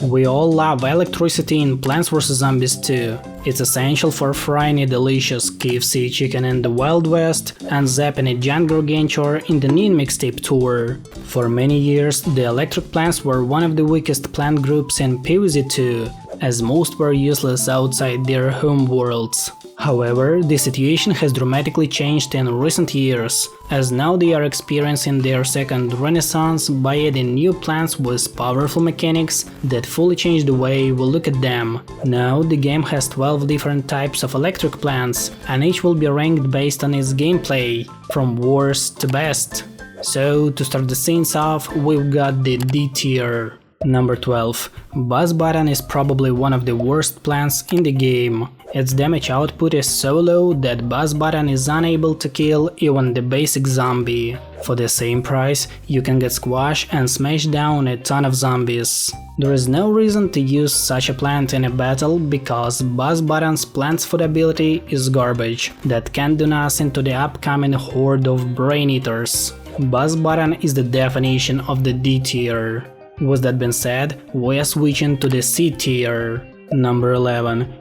We all love Electrici-tea in Plants vs Zombies 2. It's essential for frying a delicious KFC chicken in the Wild West and zapping a giant gargantuar in the Neon Mixtape Tour. For many years, the electric plants were one of the weakest plant groups in PVZ 2, as most were useless outside their home worlds. However, the situation has dramatically changed in recent years, as now they are experiencing their second renaissance by adding new plants with powerful mechanics that fully change the way we look at them. Now the game has 12 different types of electric plants, and each will be ranked based on its gameplay, from worst to best. So to start the scenes off, we've got the D tier. Number 12. Bzzz Button is probably one of the worst plants in the game. Its damage output is so low that Bzzz Button is unable to kill even the basic zombie. For the same price, you can get squash and smash down a ton of zombies. There is no reason to use such a plant in a battle because Bzzz Button's plant's food ability is garbage that can't do nothing to the upcoming horde of brain eaters. Bzzz Button is the definition of the D tier. With that being said, we are switching to the C tier. Number 11.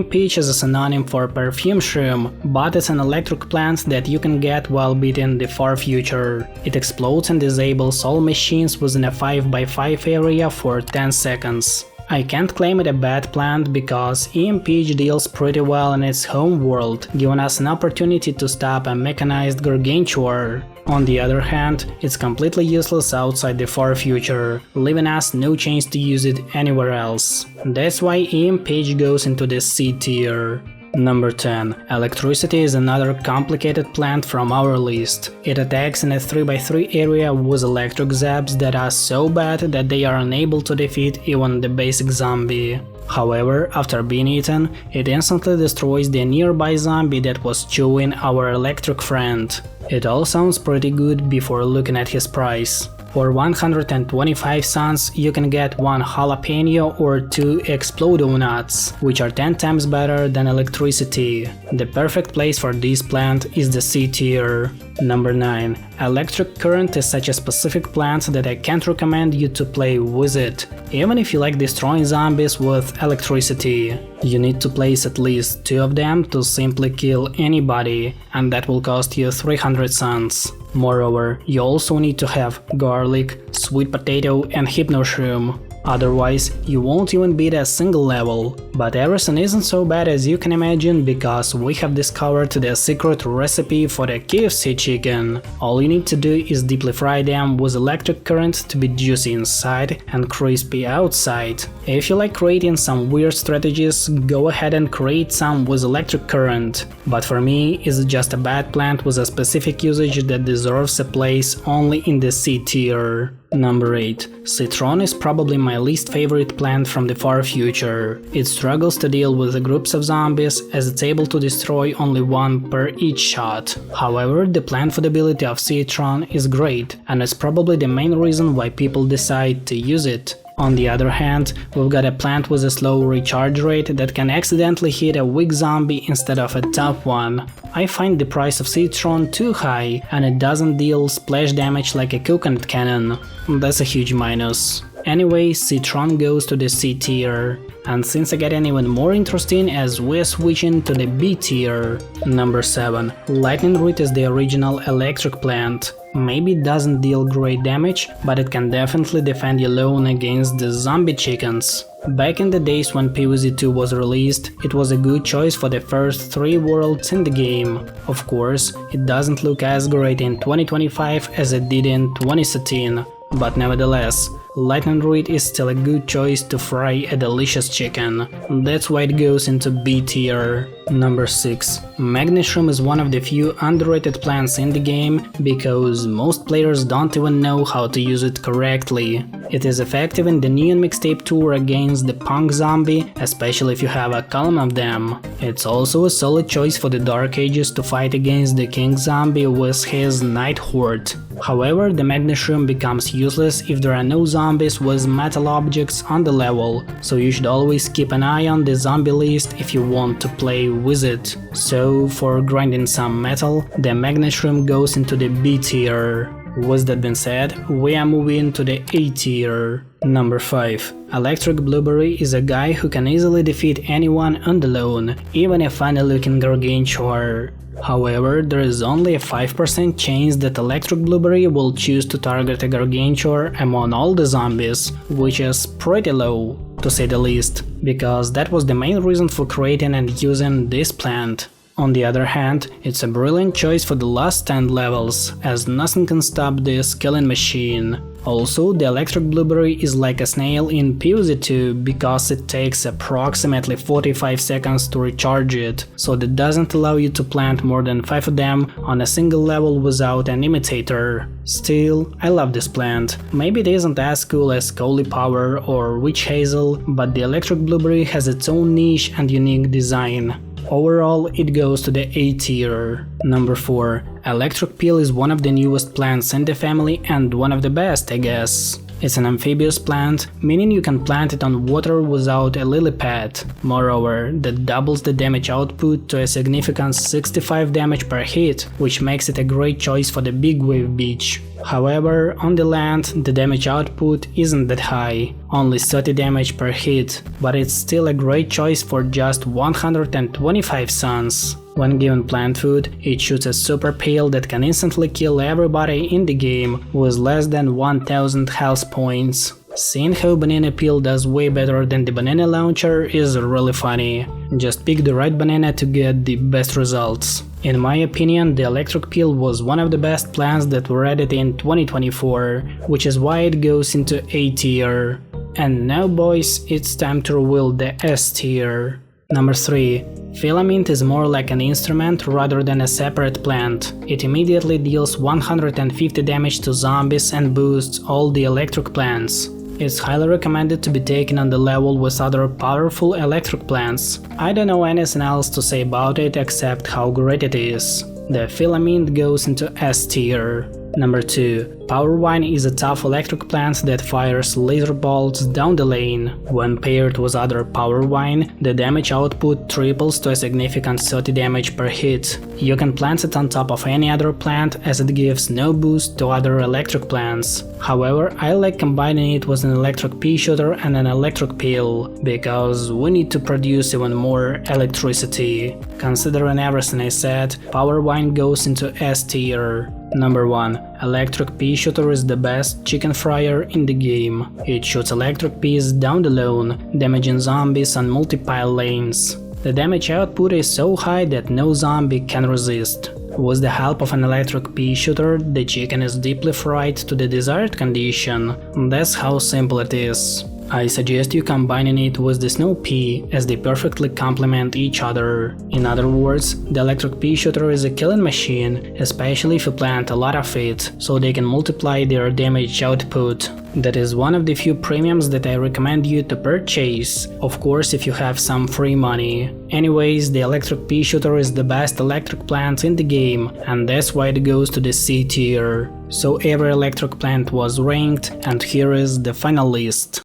Peach is a synonym for perfume shroom, but it's an electric plant that you can get while beating the far future. It explodes and disables all machines within a 5x5 area for 10 seconds. I can't claim it a bad plant because Peach deals pretty well in its home world, giving us an opportunity to stop a mechanized gargantuar. On the other hand, it's completely useless outside the far future, leaving us no chance to use it anywhere else. That's why Peach goes into the C tier. Number 10. Electricity is another complicated plant from our list. It attacks in a 3x3 area with electric zaps that are so bad that they are unable to defeat even the basic zombie. However, after being eaten, it instantly destroys the nearby zombie that was chewing our electric friend. It all sounds pretty good before looking at his price. For 125 cents, you can get 1 jalapeno or 2 explodo nuts, which are 10 times better than Electrici-tea. The perfect place for this plant is the C tier. Number 9. Electric Currant is such a specific plant that I can't recommend you to play with it, even if you like destroying zombies with Electricity. You need to place at least 2 of them to simply kill anybody, and that will cost you 300 cents. Moreover, you also need to have garlic, sweet potato and hypno-shroom. Otherwise, you won't even beat a single level. But everything isn't so bad as you can imagine because we have discovered the secret recipe for the KFC chicken. All you need to do is deeply fry them with electric current to be juicy inside and crispy outside. If you like creating some weird strategies, go ahead and create some with electric current. But for me, it's just a bad plant with a specific usage that deserves a place only in the C tier. Number 8. Citron is probably my least favorite plant from the far future. It struggles to deal with the groups of zombies as it's able to destroy only 1 per each shot. However, the plant food ability of Citron is great, and it's probably the main reason why people decide to use it. On the other hand, we've got a plant with a slow recharge rate that can accidentally hit a weak zombie instead of a tough one. I find the price of Citron too high, and it doesn't deal splash damage like a coconut cannon. That's a huge minus. Anyway, Citron goes to the C tier. And things are getting even more interesting as we're switching to the B tier. Number 7. Lightning Root is the original electric plant. Maybe it doesn't deal great damage, but it can definitely defend you alone against the zombie chickens. Back in the days when PVZ 2 was released, it was a good choice for the first 3 worlds in the game. Of course, it doesn't look as great in 2025 as it did in 2013, but nevertheless, Lightning Root is still a good choice to fry a delicious chicken. That's why it goes into B tier. Number 6. Magnet-Shroom is one of the few underrated plants in the game because most players don't even know how to use it correctly. It is effective in the Neon Mixtape Tour against the punk zombie, especially if you have a column of them. It's also a solid choice for the Dark Ages to fight against the king zombie with his night horde. However, the Magnet-Shroom becomes useless if there are no zombies with metal objects on the level, so you should always keep an eye on the zombie list if you want to play with it. So for grinding some metal, the Magnet-Shroom goes into the B tier. With that being said, we are moving to the A tier. Number 5. Electric Blueberry is a guy who can easily defeat anyone on the lone, even a funny looking gargantuar. However, there is only a 5% chance that Electric Blueberry will choose to target a gargantuar among all the zombies, which is pretty low, to say the least, because that was the main reason for creating and using this plant. On the other hand, it's a brilliant choice for the last 10 levels, as nothing can stop this killing machine. Also, the Electric Blueberry is like a snail in PVZ 2 because it takes approximately 45 seconds to recharge it, so that doesn't allow you to plant more than 5 of them on a single level without an imitator. Still, I love this plant. Maybe it isn't as cool as Cauliflower or Witch Hazel, but the Electric Blueberry has its own niche and unique design. Overall, it goes to the A tier. Number 4. Electric Peel is one of the newest plants in the family and one of the best, I guess. It's an amphibious plant, meaning you can plant it on water without a lily pad. Moreover, that doubles the damage output to a significant 65 damage per hit, which makes it a great choice for the big wave beach. However, on the land, the damage output isn't that high, only 30 damage per hit, but it's still a great choice for just 125 suns. When given plant food, it shoots a super peel that can instantly kill everybody in the game with less than 1000 health points. Seeing how banana peel does way better than the banana launcher is really funny. Just pick the right banana to get the best results. In my opinion, the electric peel was one of the best plants that were added in 2024, which is why it goes into A tier. And now boys, it's time to reveal the S tier. Number 3. Fila-Mint is more like an instrument rather than a separate plant. It immediately deals 150 damage to zombies and boosts all the electric plants. It's highly recommended to be taken on the level with other powerful electric plants. I don't know anything else to say about it except how great it is. The Fila-Mint goes into S tier. Number 2. Power Wine is a tough electric plant that fires laser bolts down the lane. When paired with other Power Wine, the damage output triples to a significant 30 damage per hit. You can plant it on top of any other plant as it gives no boost to other electric plants. However, I like combining it with an electric Peashooter and an electric peel, because we need to produce even more electricity. Considering everything I said, Power Wine goes into S tier. Number 1. Electric Peashooter is the best chicken fryer in the game. It shoots electric peas down the lane, damaging zombies on multiple lanes. The damage output is so high that no zombie can resist. With the help of an electric Peashooter, the chicken is deeply fried to the desired condition. That's how simple it is. I suggest you combining it with the snow pea, as they perfectly complement each other. In other words, the electric Peashooter is a killing machine, especially if you plant a lot of it, so they can multiply their damage output. That is one of the few premiums that I recommend you to purchase, of course if you have some free money. Anyways, the electric Peashooter is the best electric plant in the game, and that's why it goes to the C tier. So every electric plant was ranked, and here is the final list.